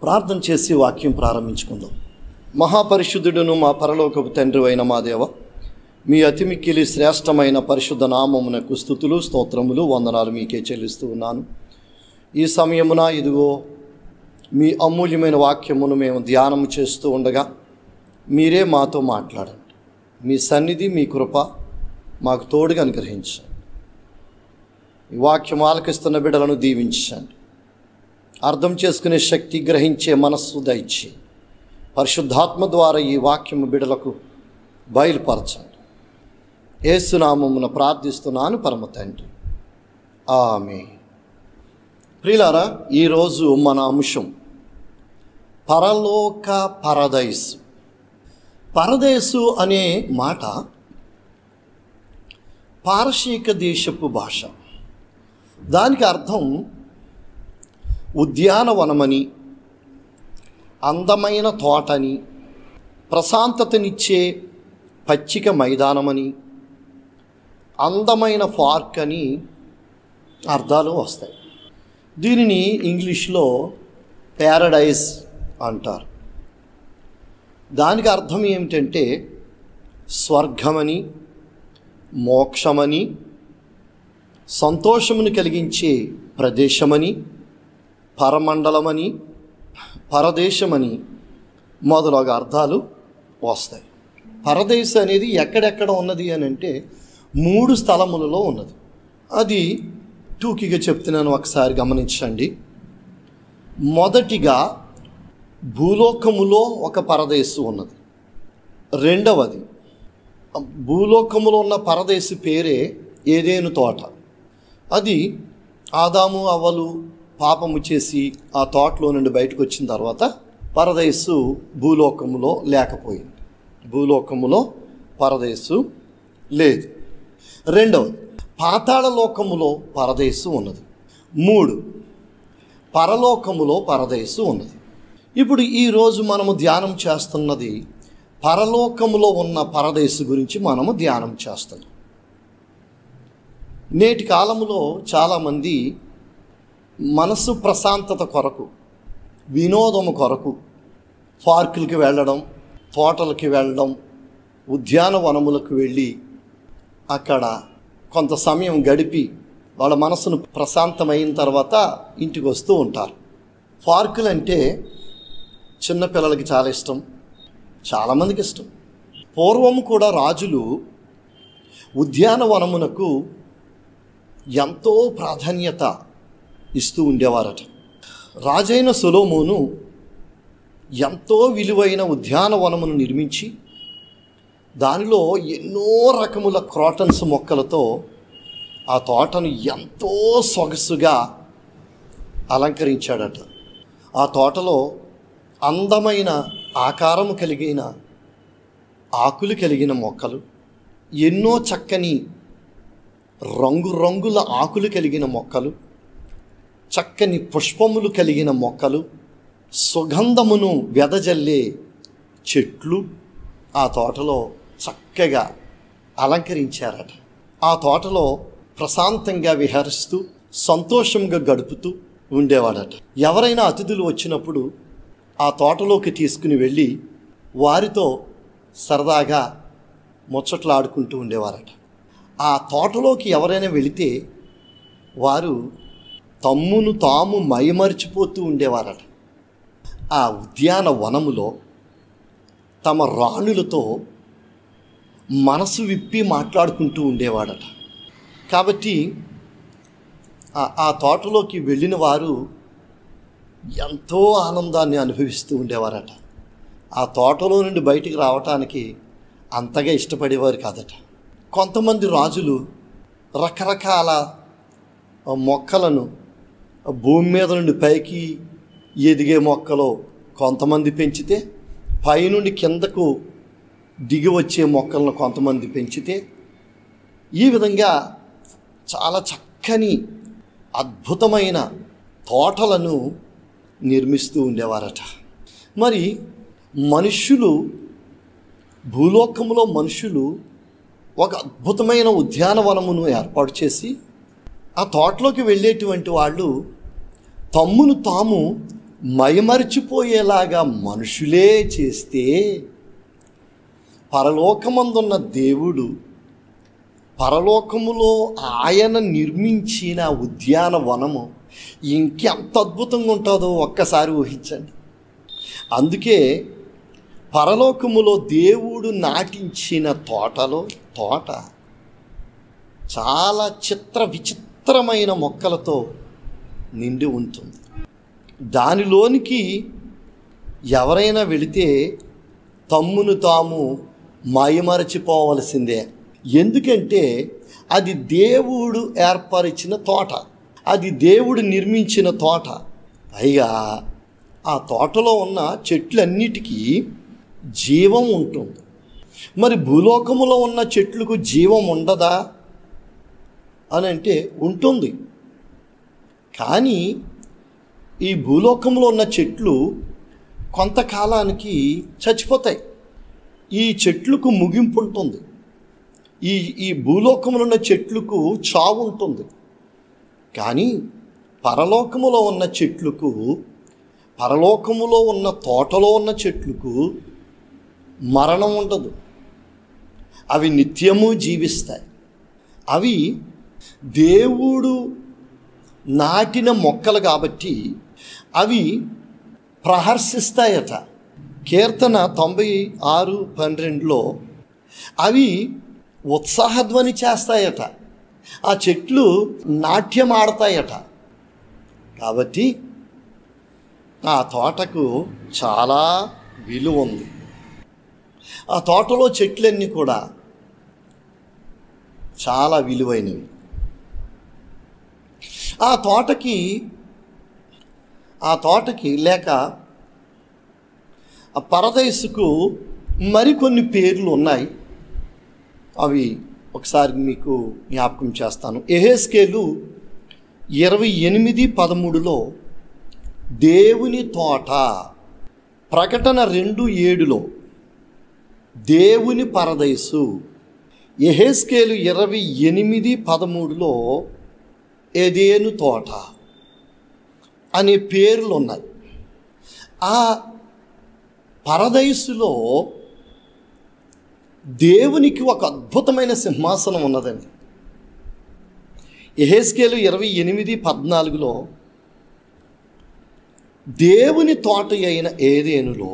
ప్రార్థన చేసి వాక్యం ప్రారంభించుకుందాం. మహాపరిశుద్ధుడును మా పరలోకపు తండ్రి అయిన మా దేవ, మీ అతి మిక్కిలి శ్రేష్టమైన పరిశుద్ధ నామమునకు స్తుతులు స్తోత్రములు వందనాలు మీకే చెల్లిస్తూ ఉన్నాను. ఈ సమయమున ఇదిగో మీ అమూల్యమైన వాక్యమును మేము ధ్యానం చేస్తూ ఉండగా మీరే మాతో మాట్లాడండి. మీ సన్నిధి మీ కృప మాకు తోడుగా అనుగ్రహించండి. ఈ వాక్యం ఆలకిస్తున్న బిడ్డలను దీవించండి. అర్థం చేసుకునే శక్తి, గ్రహించే మనస్సు దయచి పరిశుద్ధాత్మ ద్వారా ఈ వాక్యము బిడ్డలకు బయలుపరచండి. యేసు నామమున ప్రార్థిస్తున్నాను పరమ తండ్రి, ఆమేన్. ప్రియులారా, ఈరోజు మన అంశం పరలోక పరదైసు. పరదేశు అనే మాట పారసీక దేశపు భాష. దానికి అర్థం ఉద్యానవనమని, అందమైన తోటని, ప్రశాంతతనిచ్చే పచ్చిక మైదానమని, అందమైన పార్క్ అని అర్థాలు వస్తాయి. దీనిని ఇంగ్లీష్లో ప్యారడైజ్ అంటారు. దానికి అర్థం ఏమిటంటే స్వర్గమని, మోక్షమని, సంతోషమును కలిగించే ప్రదేశమని, పరమండలమని, పరదేశమని మొదలగు అర్థాలు వస్తాయి. పరదేశ అనేది ఎక్కడెక్కడ ఉన్నది అని అంటే 3 స్థలములలో ఉన్నది. అది టూకీగా చెప్తున్నాను, ఒకసారి గమనించండి. మొదటిగా భూలోకములో ఒక పరదేశు ఉన్నది. రెండవది, భూలోకములో ఉన్న పరదేశు పేరే ఏదేను తోట. అది ఆదాము అవ్వలు పాపము చేసి ఆ తోటలో నుండి బయటకు వచ్చిన తర్వాత పరదేశు భూలోకములో లేకపోయింది. భూలోకములో పరదేశు లేదు. రెండవది, పాతాళ లోకములో పరదేశు ఉన్నది. 3, పరలోకములో పరదేశు ఉన్నది. ఇప్పుడు ఈరోజు మనము ధ్యానం చేస్తున్నది పరలోకములో ఉన్న పరదేశు గురించి మనము ధ్యానం చేస్తున్నాం. నేటి కాలంలో చాలామంది మనసు ప్రశాంతత కొరకు, వినోదము కొరకు పార్కులకి వెళ్ళడం, తోటలకి వెళ్ళడం, ఉద్యానవనములకు వెళ్ళి అక్కడ కొంత సమయం గడిపి వాళ్ళ మనసును ప్రశాంతమైన తర్వాత ఇంటికి వస్తూ ఉంటారు. పార్కులు అంటే చిన్నపిల్లలకి చాలా ఇష్టం, చాలామందికి ఇష్టం. పూర్వం కూడా రాజులు ఉద్యానవనమునకు ఎంతో ప్రాధాన్యత ఇస్తూ ఉండేవారట. రాజైన సొలొమోను ఎంతో విలువైన ఉద్యానవనమును నిర్మించి దానిలో ఎన్నో రకముల క్రాటన్స్ మొక్కలతో ఆ తోటను ఎంతో సొగసుగా అలంకరించాడట. ఆ తోటలో అందమైన ఆకారము కలిగిన ఆకులు కలిగిన మొక్కలు, ఎన్నో చక్కని రంగురంగుల ఆకులు కలిగిన మొక్కలు, చక్కని పుష్పములు కలిగిన మొక్కలు, సుగంధమును వెదజల్లే చెట్లు ఆ తోటలో చక్కగా అలంకరించారట. ఆ తోటలో ప్రశాంతంగా విహరిస్తూ సంతోషంగా గడుపుతూ ఉండేవాడట. ఎవరైనా అతిథులు వచ్చినప్పుడు ఆ తోటలోకి తీసుకుని వెళ్ళి వారితో సరదాగా ముచ్చట్లాడుకుంటూ ఉండేవారట. ఆ తోటలోకి ఎవరైనా వెళితే వారు తమ్మును తాము మైమరిచిపోతూ ఉండేవారట. ఆ ఉద్యానవనములో తమ రాణులతో మనసు విప్పి మాట్లాడుకుంటూ ఉండేవాడట. కాబట్టి ఆ తోటలోకి వెళ్ళిన వారు ఎంతో ఆనందాన్ని అనుభవిస్తూ ఉండేవారట. ఆ తోటలో నుండి బయటికి రావటానికి అంతగా ఇష్టపడేవారు కాదట. కొంతమంది రాజులు రకరకాల మొక్కలను భూమి మీద నుండి పైకి ఎదిగే మొక్కలు కొంతమంది పెంచితే, పైనుండి కిందకు దిగి వచ్చే మొక్కలను కొంతమంది పెంచితే, ఈ విధంగా చాలా చక్కని అద్భుతమైన తోటలను నిర్మిస్తూ ఉండేవారట. మరి మనుష్యులు, భూలోకంలో మనుషులు ఒక అద్భుతమైన ఉద్యానవనమును ఏర్పాటు చేసి ఆ తోటలోకి వెళ్ళేటువంటి వాళ్ళు తమ్మును తాము మైమరిచిపోయేలాగా మనుషులే చేస్తే పరలోకమందున్న దేవుడు పరలోకములో ఆయన నిర్మించిన ఉద్యానవనము ఇంకెంత అద్భుతంగా ఉంటుందో ఒక్కసారి ఊహించండి. అందుకే పరలోకములో దేవుడు నాటించిన తోట చాలా విచిత్రమైన మొక్కలతో నిండి ఉంటుంది. దానిలోనికి ఎవరైనా వెళితే తమ్మును తాము మైమరచిపోవలసిందే. ఎందుకంటే అది దేవుడు ఏర్పరిచిన తోట, అది దేవుడు నిర్మించిన తోట. పైగా ఆ తోటలో ఉన్న చెట్లన్నిటికీ జీవం ఉంటుంది. మరి భూలోకములో ఉన్న చెట్లకు జీవం ఉండదా అని అంటే ఉంటుంది. కానీ ఈ భూలోకంలో ఉన్న చెట్లు కొంతకాలానికి చచ్చిపోతాయి. ఈ చెట్లకు ముగింపు ఉంటుంది. ఈ భూలోకములో ఉన్న చెట్లకు చావు ఉంటుంది. కానీ పరలోకములో ఉన్న చెట్లకు, పరలోకములో ఉన్న తోటలో ఉన్న చెట్లకు మరణం ఉండదు. అవి నిత్యము జీవిస్తాయి. అవి దేవుడు నాటిన మొక్కలు కాబట్టి అవి ప్రహర్షిస్తాయట. కీర్తన 96:12లో అవి ఉత్సాహధ్వని చేస్తాయట. ఆ చెట్లు నాట్యం ఆడతాయట. కాబట్టి ఆ తోటకు చాలా విలువ ఉంది. ఆ తోటలో చెట్లన్నీ కూడా చాలా విలువైనవి. ఆ తోటకి లేక ఆ పరదైసుకు మరికొన్ని పేర్లు ఉన్నాయి. అవి ఒకసారి మీకు జ్ఞాపకం చేస్తాను. యెహెజ్కేలు 28:13లో దేవుని తోట, ప్రకటన 2:7లో దేవుని పరదైసు, యెహెజ్కేలు 28:13లో ఏదెను తోట అనే పేర్లు ఉన్నాయి. ఆ పరదైసులో దేవునికి ఒక అద్భుతమైన సింహాసనం ఉన్నదండి. యెహెజ్కేలు 28:14లో దేవుని తోట అయిన ఏదెనులో,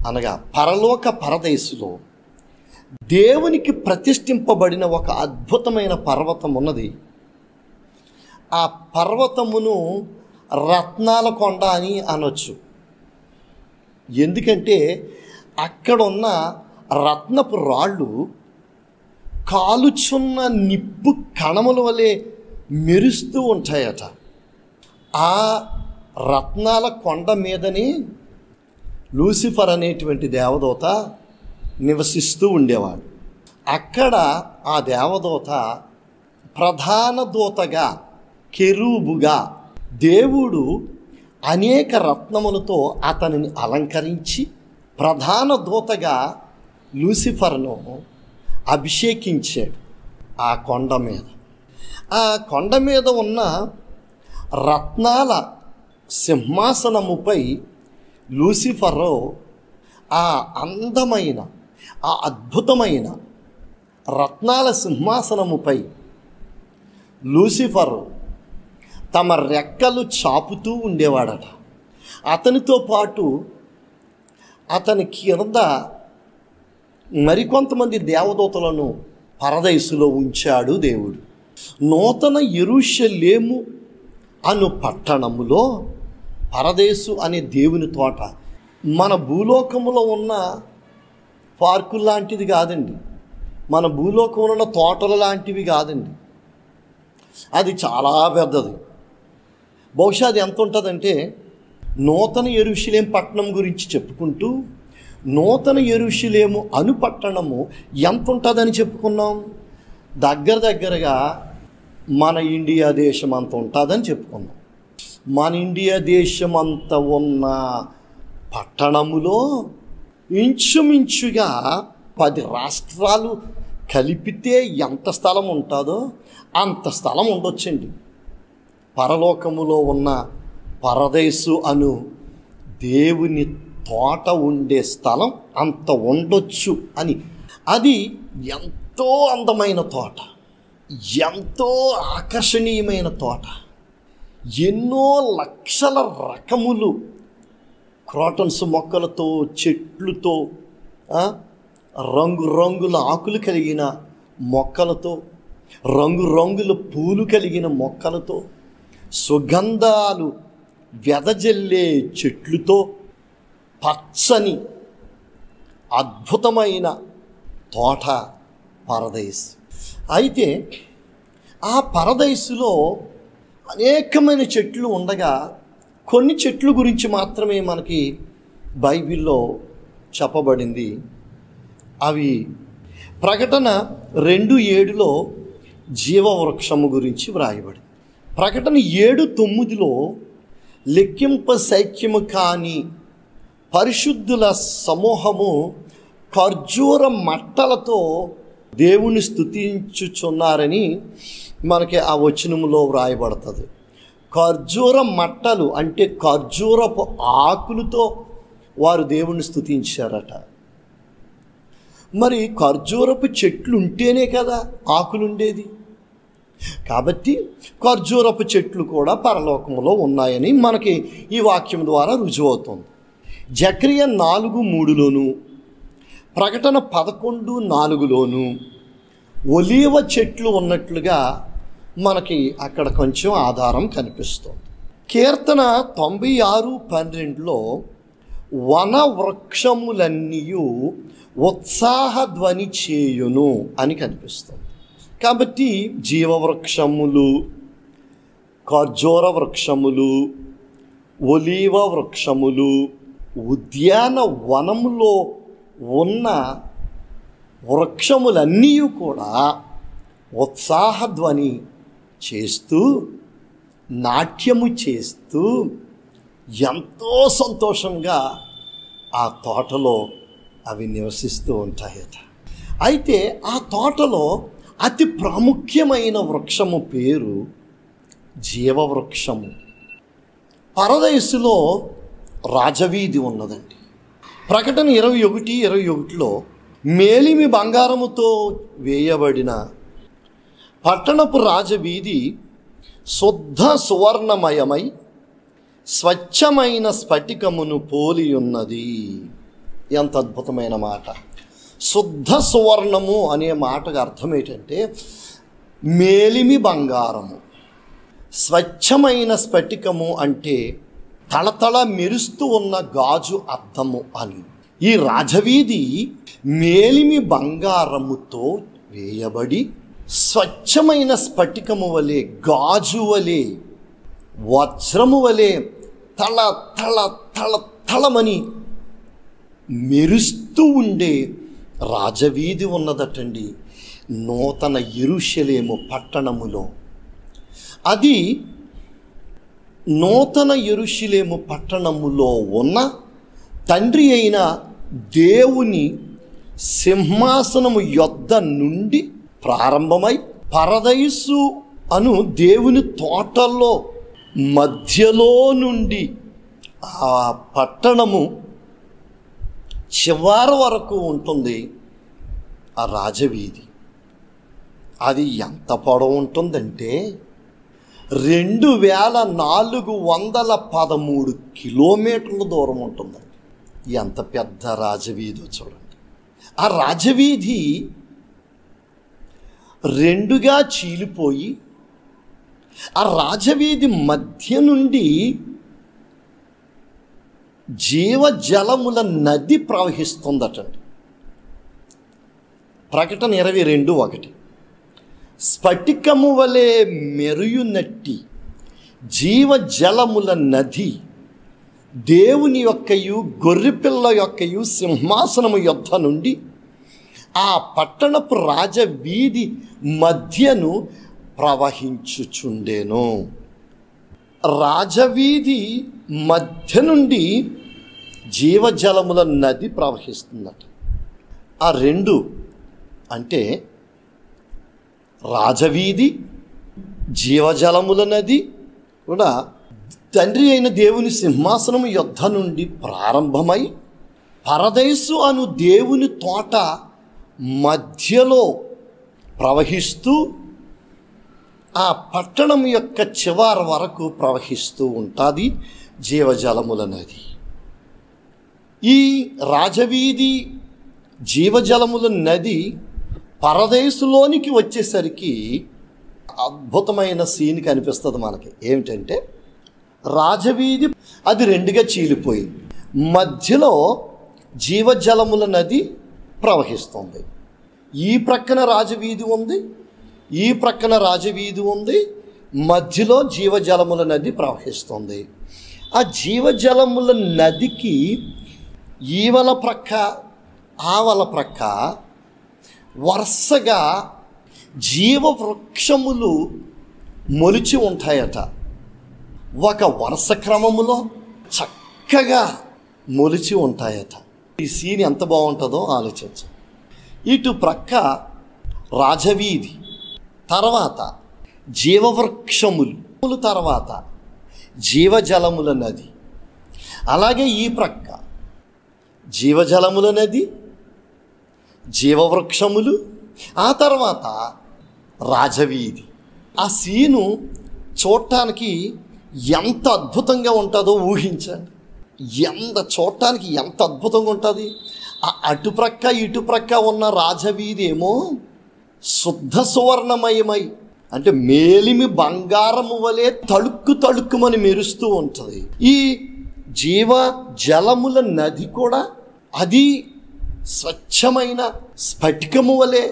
అనగా పరలోక పరదైసులో దేవునికి ప్రతిష్ఠింపబడిన ఒక అద్భుతమైన పర్వతం ఉన్నది. ఆ పర్వతమును రత్నాల కొండ అని అనొచ్చు. ఎందుకంటే అక్కడున్న రత్నపు రాళ్ళు కాలుచున్న నిప్పు కణముల వలె మెరుస్తూ ఉంటాయట. ఆ రత్నాల కొండ మీదనే లూసిఫర్ అనేటువంటి దేవదూత నివసిస్తూ ఉండేవాడు. అక్కడ ఆ దేవదూత ప్రధాన దూతగా, కెరూబుగా దేవుడు అనేక రత్నములతో అతనిని అలంకరించి ప్రధాన దూతగా లూసిఫర్ను అభిషేకించాడు. ఆ కొండ మీద ఉన్న రత్నాల సింహాసనముపై లూసిఫరు ఆ అందమైన, ఆ అద్భుతమైన రత్నాల సింహాసనముపై లూసిఫరు తమ రెక్కలు చాపుతూ ఉండేవాడట. అతనితో పాటు అతని కింద మరికొంతమంది దేవదూతలను పరదైసులో ఉంచాడు దేవుడు. నూతన యెరూషలేము అను పట్టణములో పరదేశు అనే దేవుని తోట మన భూలోకములో ఉన్న పార్కులు లాంటిది కాదండి. మన భూలోకంలో ఉన్న తోటల లాంటివి కాదండి. అది చాలా పెద్దది. బహుశా అది ఎంత ఉంటుందంటే, నూతన యెరూషలేము పట్టణం గురించి చెప్పుకుంటూ నూతన యెరూషలేము అను పట్టణము ఎంత ఉంటుందని చెప్పుకున్నాం. దగ్గరగా మన ఇండియా దేశం అంత ఉంటుందని చెప్పుకున్నాం. మన ఇండియా దేశం అంత ఉన్న పట్టణములో ఇంచుమించుగా 10 రాష్ట్రాలు కలిపితే ఎంత స్థలం ఉంటుందో అంత స్థలం ఉండొచ్చండి. పరలోకములో ఉన్న పరదేశు అను దేవుని తోట ఉండే స్థలం అంత ఉండొచ్చు అని. అది ఎంతో అందమైన తోట, ఎంతో ఆకర్షణీయమైన తోట. ఎన్నో లక్షల రకములు క్రాటన్స్ మొక్కలతో, చెట్లతో, రంగురంగుల ఆకులు కలిగిన మొక్కలతో, రంగురంగుల పూలు కలిగిన మొక్కలతో, సుగంధాలు వెదజల్లే చెట్లుతో, పచ్చని అద్భుతమైన తోట పరదేశ్. అయితే ఆ పరదేశులో అనేకమైన చెట్లు ఉండగా కొన్ని చెట్ల గురించి మాత్రమే మనకి బైబిల్లో చెప్పబడింది. అవి ప్రకటన 2:7లో జీవవృక్షము గురించి వ్రాయబడింది. ప్రకటన 7:9లో లెక్కింప శక్యము కాని పరిశుద్ధుల సమూహము ఖర్జూర మట్టలతో దేవుని స్తుతించుచున్నారని మనకి ఆ వచనములో వ్రాయబడుతుంది. ఖర్జూర మట్టలు అంటే ఖర్జూరపు ఆకులతో వారు దేవుని స్తుతించారట. మరి ఖర్జూరపు చెట్లు ఉంటేనే కదా ఆకులుండేది. కాబట్టి ఖర్జూరపు చెట్లు కూడా పరలోకములో ఉన్నాయని మనకి ఈ వాక్యం ద్వారా రుజువవుతుంది. జకరియా 4:3లోను, ప్రకటన 11:4లోను ఒలీవ చెట్లు ఉన్నట్లుగా మనకి అక్కడ కొంచెం ఆధారం కనిపిస్తుంది. కీర్తన 96:12లో వన వృక్షములన్నీ ఉత్సాహధ్వని చేయును అని కనిపిస్తుంది. కాబట్టి జీవవృక్షములు, ఖర్జూర వృక్షములు, ఒలీవ వృక్షములు, ఉద్యానవనములో ఉన్న వృక్షములన్నీ కూడా ఉత్సాహధ్వని చేస్తూ, నాట్యము చేస్తూ ఎంతో సంతోషంగా ఆ తోటలో అవి నివసిస్తూ ఉంటాయట. అయితే ఆ తోటలో అతి ప్రాముఖ్యమైన వృక్షము పేరు జీవవృక్షము. పరదేశులో రాజవీధి ఉన్నదండి. ప్రకటన 21:21లో మేలిమి బంగారముతో వేయబడిన పట్టణపు రాజవీధి శుద్ధ సువర్ణమయమై స్వచ్ఛమైన స్ఫటికమును పోలి ఉన్నది. ఎంత అద్భుతమైన మాట! శుద్ధ సువర్ణము అనే మాటకు అర్థం ఏంటంటే మేలిమి బంగారము, స్వచ్ఛమైన స్ఫటికము అంటే తళతళ మెరుస్తూ ఉన్న గాజు అద్దము అని. ఈ రాజవీధి మేలిమి బంగారముతో వేయబడి స్వచ్ఛమైన స్ఫటికము వలె, గాజు వలె, వజ్రము వలె తళ తళ తళ తళమని మెరుస్తూ ఉండే రాజవీధి ఉన్నదటండి నూతన యెరూషలేము పట్టణములో. అది నూతన యెరూషలేము పట్టణములో ఉన్న తండ్రి అయిన దేవుని సింహాసనము యొద్ద నుండి ప్రారంభమై పరదైసు అను దేవుని తోటలో మధ్యలో నుండి ఆ పట్టణము చివరి వరకు ఉంటుంది ఆ రాజవీధి. అది ఎంత పొడవు ఉంటుందంటే 2413 కిలోమీటర్ల దూరం ఉంటుందండి. ఎంత పెద్ద రాజవీధి చూడండి. ఆ రాజవీధి రెండుగా చీలిపోయి ఆ రాజవీధి మధ్య నుండి జీవజలముల నది ప్రవహిస్తుందటండి. ప్రకటన 22:1 స్ఫటికము వలె మెరుయునట్టి జీవజలముల నది దేవుని యొక్కయు గొర్రెపిల్ల యొక్కయు సింహాసనము యొద్ద నుండి ఆ పట్టణపు రాజవీధి మధ్యను ప్రవహించుచుండెను. రాజవీధి మధ్య నుండి జీవజలముల నది ప్రవహిస్తుందట. ఆ రెండు అంటే రాజవీధి, జీవజలముల నది కూడా తండ్రి అయిన దేవుని సింహాసనం యొద్ద నుండి ప్రారంభమై పరదైసు అను దేవుని తోట మధ్యలో ప్రవహిస్తూ ఆ పట్టణం యొక్క చివరి వరకు ప్రవహిస్తూ ఉంటుంది జీవజలముల నది. ఈ రాజవీధి జీవజలముల నది పరదేశంలోనికి వచ్చేసరికి అద్భుతమైన సీన్ కనిపిస్తుంది మనకి. ఏమిటంటే రాజవీధి అది రెండుగా చీలిపోయింది, మధ్యలో జీవజలముల నది ప్రవహిస్తుంది. ఈ ప్రక్కన రాజవీధి ఉంది, ఈ ప్రక్కన రాజవీధి ఉంది, మధ్యలో జీవజలముల నది ప్రవహిస్తుంది. ఆ జీవజలముల నదికి ఈవల ప్రక్క ఆవల ప్రక్క వరుసగా జీవవృక్షములు మొలిచి ఉంటాయట. ఒక వరుస క్రమములో చక్కగా మొలిచి ఉంటాయట. ఈ సీన్ ఎంత బాగుంటుందో ఆలోచించు. ఇటు ప్రక్క రాజవీధి, తర్వాత జీవవృక్షములు, తర్వాత జీవజలముల నది. అలాగే ఈ ప్రక్క జీవజలముల నది, జీవవృక్షములు, ఆ తర్వాత రాజవీధి. ఆ సీను చూడటానికి ఎంత అద్భుతంగా ఉంటుందో ఊహించండి. చూడటానికి ఎంత అద్భుతంగా ఉంటుంది. ఆ అటుప్రక్క ఇటుప్రక్క ఉన్న రాజవీధి ఏమో శుద్ధ సువర్ణమయమై, అంటే మేలిమి బంగారము వలె తళుక్కు తళుక్కుమని మెరుస్తూ ఉంటుంది. ఈ జీవ జలముల నది కూడా అది స్వచ్ఛమైన స్ఫటికము వలె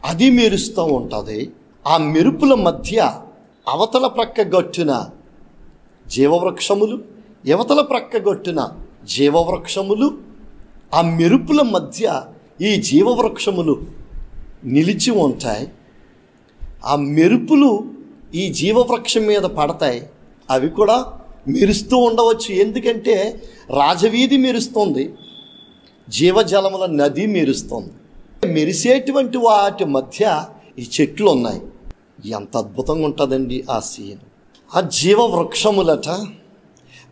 అది మెరుస్తూ ఉంటుంది. ఆ మెరుపుల మధ్య అవతల ప్రక్క గట్టున జీవవృక్షములు, యువతల ప్రక్క గట్టున జీవవృక్షములు, ఆ మెరుపుల మధ్య ఈ జీవవృక్షములు నిలిచి ఉంటాయి. ఆ మెరుపులు ఈ జీవవృక్షం మీద పడతాయి. అవి కూడా మెరుస్తూ ఉండవచ్చు, ఎందుకంటే రాజవీధి మెరుస్తుంది, జీవజలముల నది మెరుస్తుంది. మెరిసేటువంటి వాటి మధ్య ఈ చెట్లు ఉన్నాయి. ఎంత అద్భుతంగా ఉంటుందండి ఆ సీన్. ఆ జీవవృక్షములట.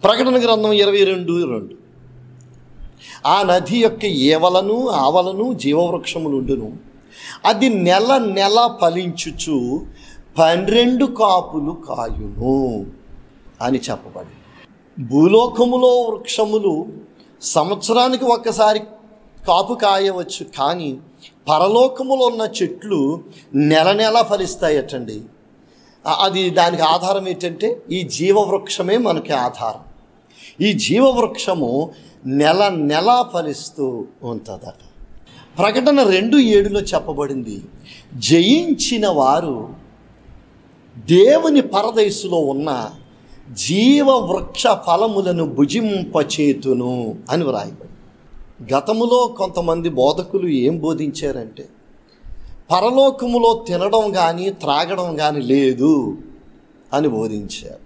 ప్రకటన గ్రంథం 22:2. ఆ నది యొక్క ఏవలను ఆవలను జీవవృక్షములుండును, అది నెల నెల ఫలించుచు 12 కాపులు కాయును అని చెప్పబడి. భూలోకములో వృక్షములు సంవత్సరానికి ఒక్కసారి కాపు కాయవచ్చు, కానీ పరలోకములో ఉన్న చెట్లు నెల నెల ఫలిస్తాయటండి. అది దానికి ఆధారం ఏంటంటే ఈ జీవవృక్షమే మనకి ఆధారం. ఈ జీవవృక్షము నెల నెల ఫలిస్తూ ఉంటుందట. ప్రకటన 2:7 చెప్పబడింది, జయించిన వారు దేవుని పరదైసులో ఉన్న జీవవృక్ష ఫలములను భుజింపచేతును అని వ్రాయబడి. గతములో కొంతమంది బోధకులు ఏం బోధించారంటే పరలోకములో తినడం కానీ త్రాగడం కానీ లేదు అని బోధించారు.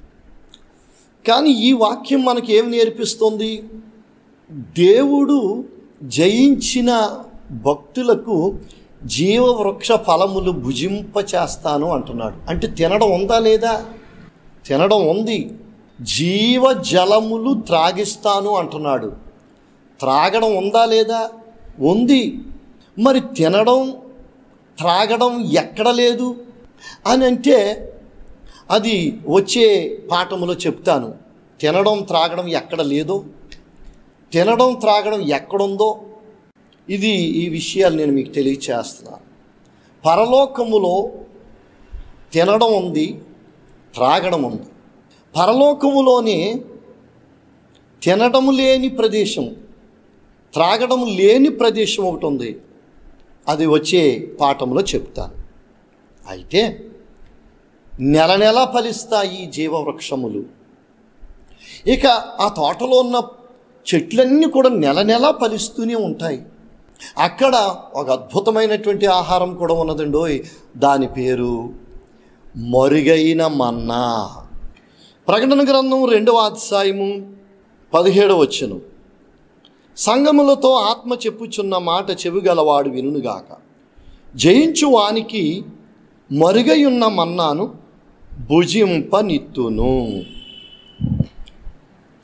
కానీ ఈ వాక్యం మనకి ఏం నేర్పిస్తుంది? దేవుడు జయించిన భక్తులకు జీవవృక్ష ఫలములు భుజింపచేస్తాను అంటున్నాడు. అంటే తినడం ఉందా లేదా? తినడం ఉంది. జీవ జలములు త్రాగిస్తాను అంటున్నాడు. త్రాగడం ఉందా లేదా? ఉంది. మరి తినడం త్రాగడం ఎక్కడ లేదు అని అంటే అది వచ్చే పాఠములో చెప్తాను. తినడం త్రాగడం ఎక్కడ లేదో, తినడం త్రాగడం ఎక్కడుందో ఈ విషయాలు నేను మీకు తెలియచేస్తున్నాను. పరలోకములో తినడం ఉంది, త్రాగడం ఉంది. పరలోకములోనే తినడం లేని ప్రదేశం, త్రాగడం లేని ప్రదేశం ఒకటి ఉంది. అది వచ్చే పాఠంలో చెప్తాను. అయితే నెల నెల ఫలిస్తాయి జీవవృక్షములు. ఇక ఆ తోటలో ఉన్న చెట్లన్నీ కూడా నెల నెల ఫలిస్తూనే ఉంటాయి. అక్కడ ఒక అద్భుతమైనటువంటి ఆహారం కూడా ఉన్నదండోయ్. దాని పేరు మరుగైన మన్నా. ప్రకటన గ్రంథం 2:17 సంగములతో ఆత్మ చెప్పుచున్న మాట చెవిగలవాడు వినుగాక. జయించు వానికి మరుగయున్న మన్నాను భుజింపనిత్తును.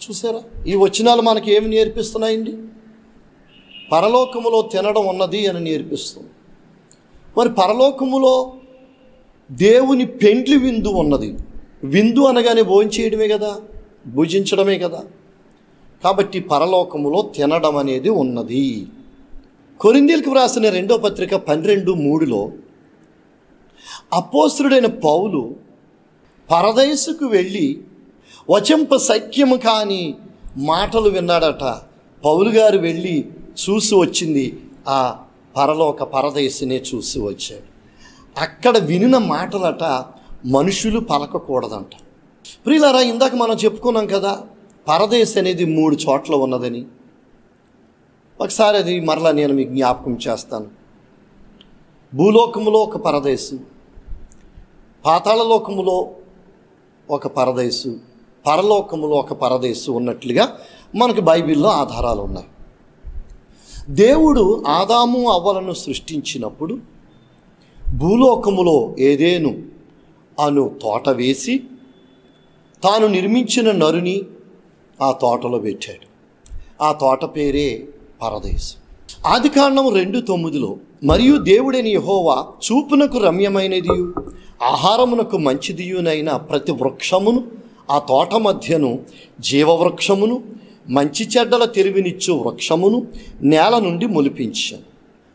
చూసారా, ఈ వచనాలు మనకి ఏమి నేర్పిస్తున్నాయండి? పరలోకములో తినడం ఉన్నది అని నేర్పిస్తుంది. మరి పరలోకములో దేవుని పెండ్లి విందు ఉన్నది. విందు అనగానే భోంచేయడమే కదా, భుజించడమే కదా. కాబట్టి పరలోకములో తినడం అనేది ఉన్నది. కొరింథీయులకు వ్రాసిన 2వ పత్రిక 12:3 అపోస్తలుడైన పౌలు పరదేశుకు వెళ్ళి వచింప సఖ్యము కాని మాటలు విన్నాడట. పౌలు గారు వెళ్ళి చూసి వచ్చింది ఆ పరదేశినే చూసి వచ్చాడు. అక్కడ వినిన మాటలట మనుషులు పలకకూడదంట. ప్రియులారా, ఇందాక మనం చెప్పుకున్నాం కదా, పరదేశి అనేది 3 చోట్ల ఉన్నదని. ఒకసారి అది మరలా నేను మీకు జ్ఞాపకం చేస్తాను. భూలోకములో ఒక పరదేశు, పాతాళలోకములో ఒక పరదేశు, పరలోకములో ఒక పరదేశు ఉన్నట్లుగా మనకు బైబిల్లో ఆధారాలు ఉన్నాయి. దేవుడు ఆదాము అవ్వలను సృష్టించినప్పుడు భూలోకములో ఏదేను అను తోట వేసి తాను నిర్మించిన నరుని ఆ తోటలో పెట్టాడు. ఆ తోట పేరే పరదేశం. ఆదికాండం 2:9 మరియు దేవుడైన యెహోవా చూపునకు రమ్యమైనదియు ఆహారమునకు మంచిదియునైన ప్రతి వృక్షమును ఆ తోట మధ్యను జీవవృక్షమును మంచి చెడ్డల తెలివినిచ్చు వృక్షమును నేల నుండి మొలిపించాను.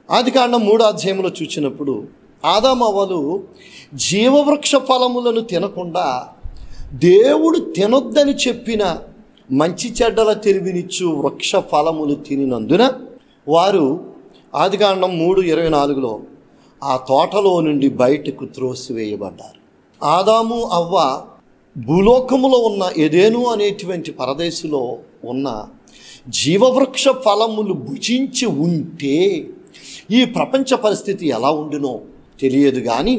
ఆదికాండం 3వ అధ్యాయంలో చూసినప్పుడు ఆదాము అవ్వలు జీవవృక్ష ఫలములను తినకుండా దేవుడు తినొద్దని చెప్పిన మంచి చెడ్డల తెలివినిచ్చు వృక్ష ఫలములు తినినందున వారు ఆదికాండం 3:24 ఆ తోటలో నుండి బయటకు త్రోసివేయబడ్డారు. ఆదాము అవ్వ భూలోకములో ఉన్న ఎదేను అనేటువంటి పరదేశులో ఉన్న జీవవృక్ష ఫలములు భుజించి ఉంటే ఈ ప్రపంచ పరిస్థితి ఎలా ఉండునో తెలియదు. కానీ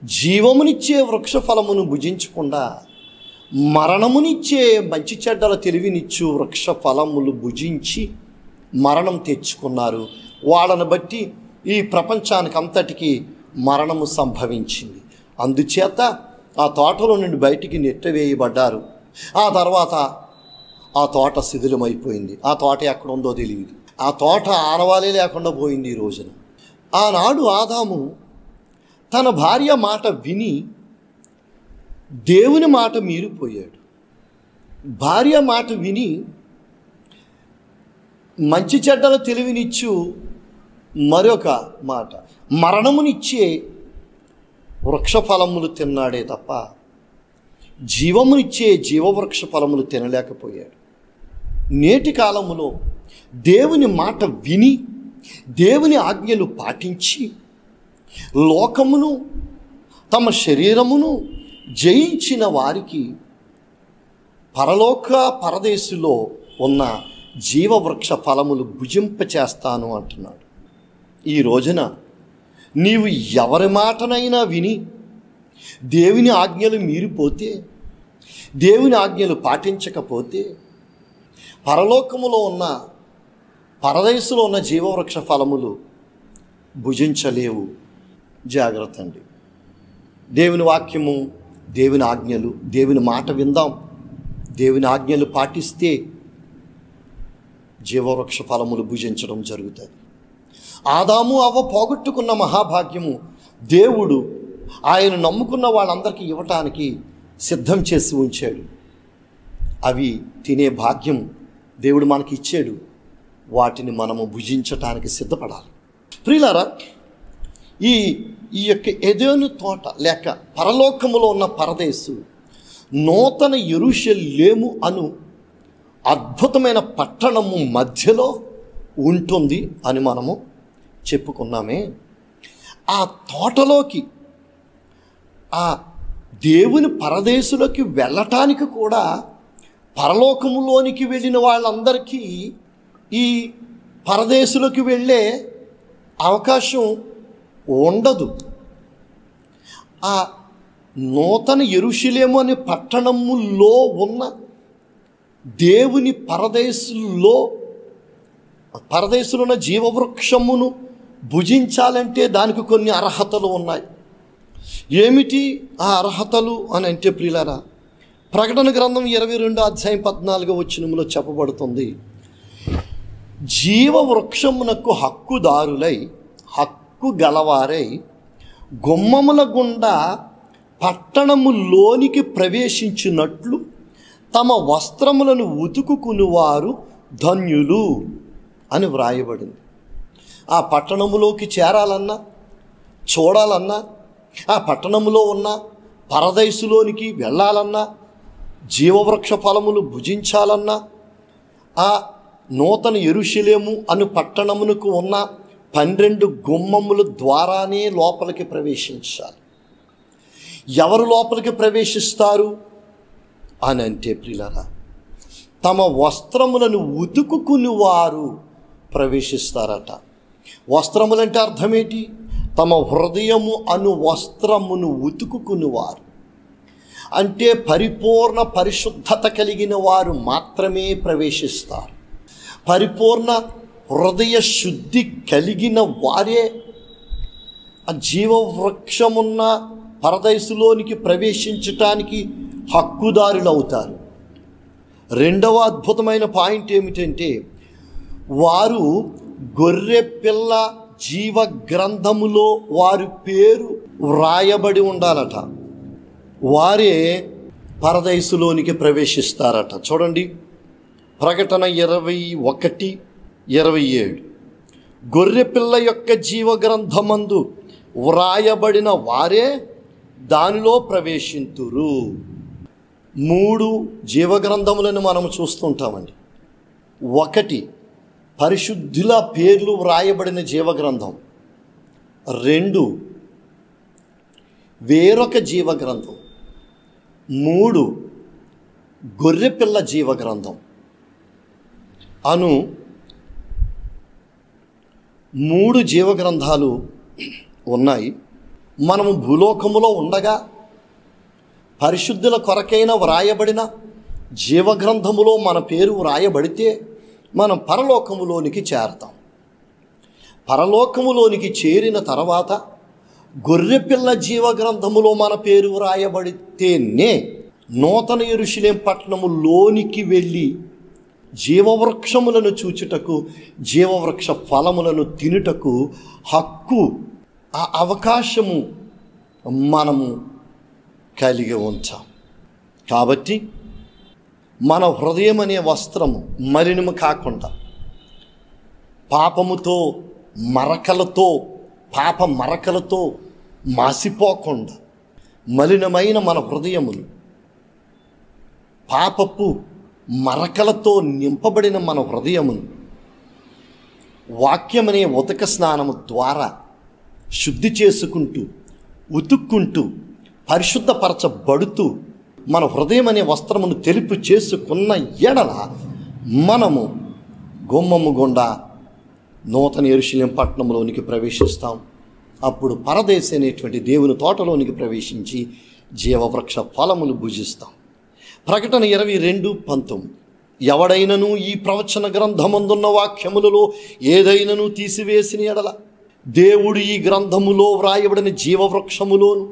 జీవమునిచ్చే వృక్ష ఫలమును భుజించకుండా మరణమునిచ్చే మంచి చెడ్డల తెలివినిచ్చు వృక్ష ఫలములు భుజించి మరణం తెచ్చుకున్నారు. వాళ్ళను బట్టి ఈ ప్రపంచానికి అంతటికీ మరణము సంభవించింది. అందుచేత ఆ తోటలో నుండి బయటికి నెట్టవేయబడ్డారు. ఆ తర్వాత ఆ తోట శిథిలమైపోయింది. ఆ తోట ఎక్కడ ఉందో తెలియదు. ఆ తోట ఆనవాలే లేకుండా పోయింది. ఈ రోజున ఆనాడు ఆదాము తన భార్య మాట విని దేవుని మాట మీరిపోయాడు. భార్య మాట విని మంచి చెడ్డల తెలివినిచ్చు మరొక మాట మరణమునిచ్చే వృక్ష ఫలములు తిన్నాడే తప్ప జీవమునిచ్చే జీవవృక్ష ఫలములు తినలేకపోయాడు. నేటి కాలములో దేవుని మాట విని దేవుని ఆజ్ఞలు పాటించి లోకమును తమ శరీరమును జయించిన వారికి పరలోక పరదేశులో ఉన్న జీవవృక్ష ఫలములు భుజింపచేస్తాను అంటున్నాడు. ఈ రోజున నీవు ఎవరి మాటనైనా విని దేవుని ఆజ్ఞలు మీరిపోతే, దేవుని ఆజ్ఞలు పాటించకపోతే పరలోకములో ఉన్న పరదేశులో ఉన్న జీవవృక్ష ఫలములు భుజించలేవు. జాగ్రత్త అండి. దేవుని వాక్యము, దేవుని ఆజ్ఞలు, దేవుని మాట విందాం. దేవుని ఆజ్ఞలు పాటిస్తే జీవవృక్ష ఫలములు భుజించడం జరుగుతుంది. ఆదాము అవ్వ పోగొట్టుకున్న మహాభాగ్యము దేవుడు ఆయన నమ్ముకున్న వాళ్ళందరికీ ఇవ్వటానికి సిద్ధం చేసి ఉంచాడు. అవి తినే భాగ్యం దేవుడు మనకి ఇచ్చాడు. వాటిని మనము భుజించటానికి సిద్ధపడాలి. ప్రియులారా, ఈ యొక్క ఎదెను తోట లేక పరలోకములో ఉన్న పరదేశు నూతన యెరూషలేము అను అద్భుతమైన పట్టణము మధ్యలో ఉంటుంది అని మనము చెప్పుకున్నామే. ఆ తోటలోకి, ఆ దేవుని పరదేశులోకి వెళ్ళటానికి కూడా పరలోకములోనికి వెళ్ళిన వాళ్ళందరికీ ఈ పరదేశులోకి వెళ్ళే అవకాశం ఉండదు. ఆ నూతన యెరూషలేము అనే పట్టణములో ఉన్న దేవుని పరదేశులో ఉన్న జీవవృక్షమును భుజించాలంటే దానికి కొన్ని అర్హతలు ఉన్నాయి. ఏమిటి ఆ అర్హతలు అని అంటే ప్రియులారా, ప్రకటన గ్రంథం 22:14 చెప్పబడుతుంది, జీవవృక్షమునకు హక్కుదారులై హక్కు గలవారై గుమ్మముల గుండా పట్టణములోనికి ప్రవేశించినట్లు తమ వస్త్రములను ఉతుకుకునివారు ధన్యులు అని వ్రాయబడింది. ఆ పట్టణములోకి చేరాలన్నా, చూడాలన్నా, ఆ పట్టణములో ఉన్న పరదైసులోనికి వెళ్ళాలన్నా, జీవవృక్ష ఫలములు భుజించాలన్నా, ఆ నూతన యెరూషలేము అను పట్టణమునకు ఉన్న 12 గుమ్మముల ద్వారానే లోపలికి ప్రవేశించాలి. ఎవరు లోపలికి ప్రవేశిస్తారు అని అంటే ప్రియులారా, తమ వస్త్రములను ఉతుకుకుని వారు ప్రవేశిస్తారట. వస్త్రములంటే అర్థమేంటి? తమ హృదయము అను వస్త్రమును ఉతుకుకునివారు అంటే పరిపూర్ణ పరిశుద్ధత కలిగిన వారు మాత్రమే ప్రవేశిస్తారు. పరిపూర్ణ హృదయ శుద్ధి కలిగిన వారే ఆ జీవవృక్షమున్న పరదైసులోనికి ప్రవేశించటానికి హక్కుదారులు అవుతారు. రెండవ అద్భుతమైన పాయింట్ ఏమిటంటే, వారు గొర్రె పిల్ల జీవ గ్రంథములో వారి పేరు వ్రాయబడి ఉండాలట. వారే పరదైసులోనికి ప్రవేశిస్తారట. చూడండి, ప్రకటన 21:27 గొర్రెపిల్ల యొక్క జీవ గ్రంథమందు వ్రాయబడిన వారే దానిలో ప్రవేశింతురు. 3 జీవగ్రంథములను మనం చూస్తుంటామండి. 1 పరిశుద్ధుల పేర్లు వ్రాయబడిన జీవగ్రంథం, 2 వేరొక జీవగ్రంథం, 3 గొర్రెపిల్ల జీవగ్రంథం అను 3 జీవగ్రంథాలు ఉన్నాయి. మనము భూలోకములో ఉండగా పరిశుద్ధుల కొరకైన వ్రాయబడిన జీవగ్రంథములో మన పేరు వ్రాయబడితే మనం పరలోకములోనికి చేరతాం. పరలోకములోనికి చేరిన తర్వాత గొర్రెపిల్ల జీవగ్రంథములో మన పేరు వ్రాయబడితేనే నూతన యెరూషలేము పట్టణములోనికి వెళ్ళి జీవవృక్షములను చూచుటకు, జీవవృక్ష ఫలములను తినుటకు హక్కు, ఆ అవకాశము మనము కలిగి ఉంచాం. కాబట్టి మన హృదయం అనే వస్త్రము మలినము కాకుండా, పాపముతో మరకలతో, పాప మరకలతో మాసిపోకుండా, మలినమైన మన హృదయములు పాపపు మరకలతో నింపబడిన మన హృదయమును వాక్యమనే ఉదక స్నానము ద్వారా శుద్ధి చేసుకుంటూ, ఉతుక్కుంటూ, పరిశుద్ధపరచబడుతూ మన హృదయం అనే వస్త్రమును తెలుపు చేసుకున్న ఎడల మనము గుమ్మము గుండా నూతన యెరూషలేము పట్టణంలోనికి ప్రవేశిస్తాం. అప్పుడు పరదేశి అనేటువంటి దేవుని తోటలోనికి ప్రవేశించి జీవవృక్ష ఫలములు భుజిస్తాం. ప్రకటన 22:19 ఎవడైనను ఈ ప్రవచన గ్రంథమందున్న వాక్యములలో ఏదైనను తీసివేసిన ఎడల దేవుడు ఈ గ్రంథములో వ్రాయబడిన జీవవృక్షములోను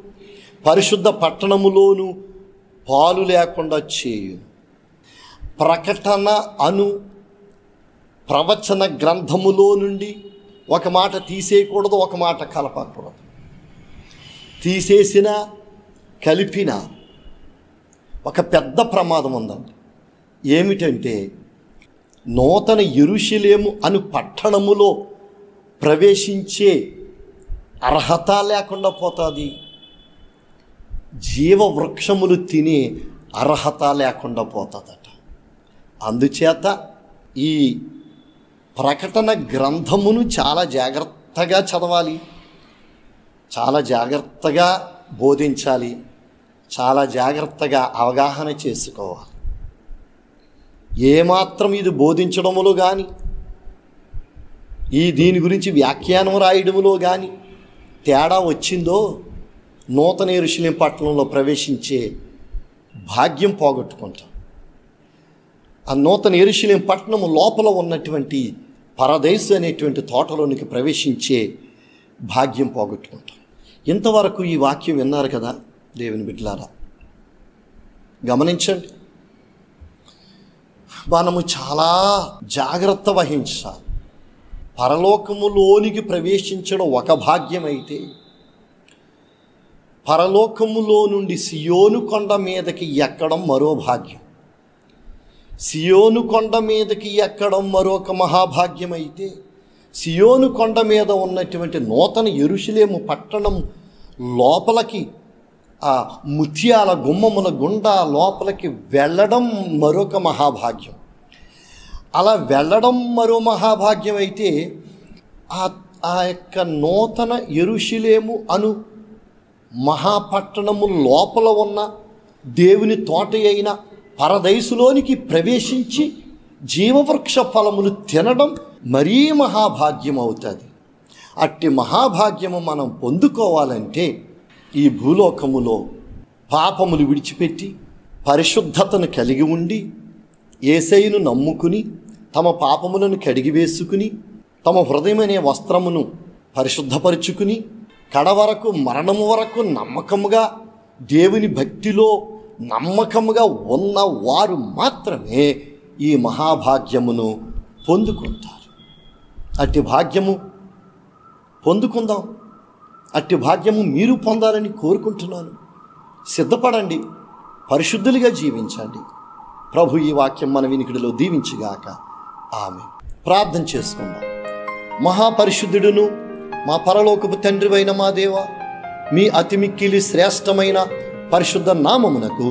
పరిశుద్ధ పట్టణములోను పాలు లేకుండా చేయు. ప్రకటన అను ప్రవచన గ్రంథములో నుండి ఒక మాట తీసేయకూడదు, ఒక మాట కలపకూడదు. తీసేసిన, కలిపిన ఒక పెద్ద ప్రమాదం ఉందండి. ఏమిటంటే, నూతన యెరూషలేము అను పట్టణములో ప్రవేశించే అర్హత లేకుండా పోతుంది. జీవవృక్షములు తినే అర్హత లేకుండా పోతుందట. అందుచేత ఈ ప్రకటన గ్రంథమును చాలా జాగ్రత్తగా చదవాలి, చాలా జాగ్రత్తగా బోధించాలి, చాలా జాగ్రత్తగా అవగాహన చేసుకోవాలి. ఏమాత్రం ఇది బోధించడములో కానీ, దీని గురించి వ్యాఖ్యానం రాయడములో కానీ తేడా వచ్చిందో నూతన యెరూషలేము పట్టణంలో ప్రవేశించే భాగ్యం పోగొట్టుకుంటాం. ఆ నూతన యెరూషలేము పట్టణము లోపల ఉన్నటువంటి పరదేశు అనేటువంటి తోటలోనికి ప్రవేశించే భాగ్యం పోగొట్టుకుంటాం. ఇంతవరకు ఈ వాక్యం విన్నారు కదా దేవుని బిడ్డలారా. గమనించండి, మనము చాలా జాగ్రత్త వహించాలి. పరలోకములోనికి ప్రవేశించడం ఒక భాగ్యమైతే, పరలోకములో నుండి సియోను కొండ మీదకి ఎక్కడం మరో భాగ్యం. సియోను కొండ మీదకి ఎక్కడం మరొక మహాభాగ్యమైతే, సియోను కొండ మీద ఉన్నటువంటి నూతన యెరూషలేము పట్టణం లోపలికి ఆ ముత్యాల గుమ్మముల గుండా లోపలికి వెళ్ళడం మరొక మహాభాగ్యం. అలా వెళ్ళడం మరో మహాభాగ్యం అయితే, ఆ యొక్క నూతన యెరూషలేము అను మహాపట్టణము లోపల ఉన్న దేవుని తోట అయిన పరదైసులోనికి ప్రవేశించి జీవవృక్ష ఫలములు తినడం మరీ మహాభాగ్యం అవుతుంది. అట్టి మహాభాగ్యము మనం పొందుకోవాలంటే ఈ భూలోకములో పాపములు విడిచిపెట్టి పరిశుద్ధతను కలిగి ఉండి యేసయ్యను నమ్ముకుని తమ పాపములను కడిగివేసుకుని తమ హృదయమనే వస్త్రమును పరిశుద్ధపరుచుకుని కడవరకు మరణము వరకు నమ్మకముగా దేవుని భక్తిలో నమ్మకముగా ఉన్న వారు మాత్రమే ఈ మహాభాగ్యమును పొందుకుంటారు. అట్టి భాగ్యము పొందుకుందాం. అట్టి భాగ్యము మీరు పొందాలని కోరుకుంటున్నాను. సిద్ధపడండి, పరిశుద్ధులుగా జీవించండి. ప్రభు ఈ వాక్యం మన వినికిడిలో దీవించుగాక. ఆమేన్. ప్రార్థన చేసుకుందాం. మహాపరిశుద్ధుడును మా పరలోకపు తండ్రివైన మా దేవ, మీ అతి మిక్కిలి శ్రేష్టమైన పరిశుద్ధ నామమునకు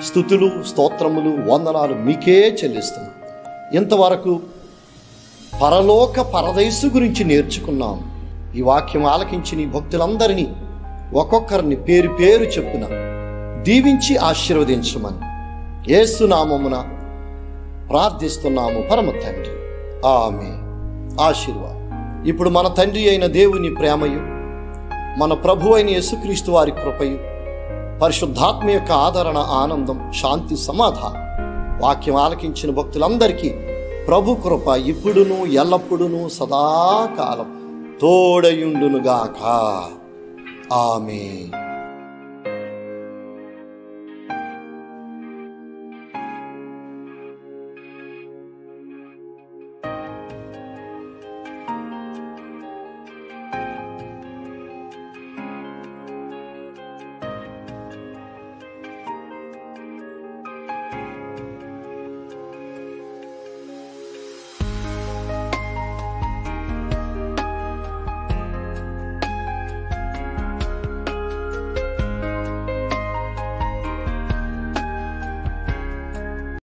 స్తుతులు, స్తోత్రములు, వందనాలు మీకే చెల్లిస్తున్నాం. ఇంతవరకు పరలోక పరదైసు గురించి నేర్చుకున్నాం. ఈ వాక్యం ఆలకించి నీ భక్తులందరినీ ఒక్కొక్కరిని పేరు పేరు చెప్పున దీవించి ఆశీర్వదించమని యేసు నామమున ప్రార్థిస్తున్నాము పరమ తండ్రి. ఆమేన్. ఆశీర్వాదం. ఇప్పుడు మన తండ్రి అయిన దేవుని ప్రేమయు, మన ప్రభు అయిన యేసుక్రీస్తు వారి కృపయు, పరిశుద్ధాత్మ యొక్క ఆదరణ, ఆనందం, శాంతి, సమాధానం వాక్యం ఆలకించిన భక్తులందరికీ ప్రభు కృప ఇప్పుడును ఎల్లప్పుడును సదాకాలం తోడయుండునుగాక. ఆమేన్.